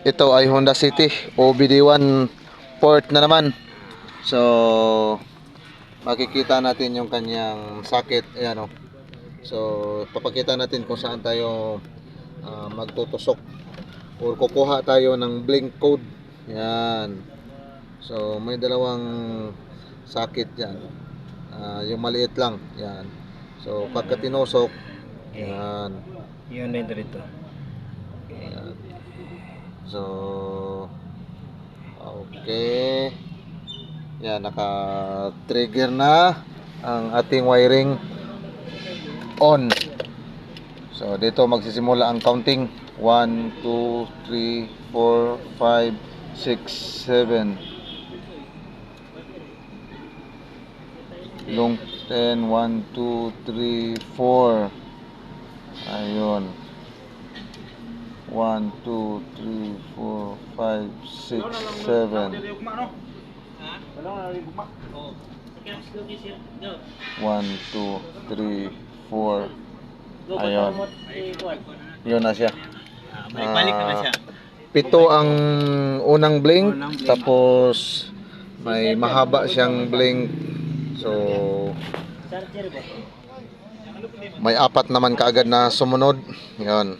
Ito ay Honda City OBD1 port na naman. So makikita natin yung kanyang socket. Ayan o. So papakita natin kung saan tayo magtutusok or kukuha tayo ng blink code. Yan. So may dalawang socket yan. Yung maliit lang. Yan. So pagka tinusok, yan. Yun din dito. Yan. So okay. Yan, naka-trigger na ang ating wiring on. So dito magsisimula ang counting. 1, 2, 3, 4, 5, 6, 7. Long 10, 1, 2, 3, 4. Ayun. 1, 2, 3, 4, 5, 6, 7. 1, 2, 3, 4. Ayun. Yun na siya. Balik na siya. Pito ang unang blink, tapos may mahaba siyang blink. So may apat naman kaagad na sumunod. Yun.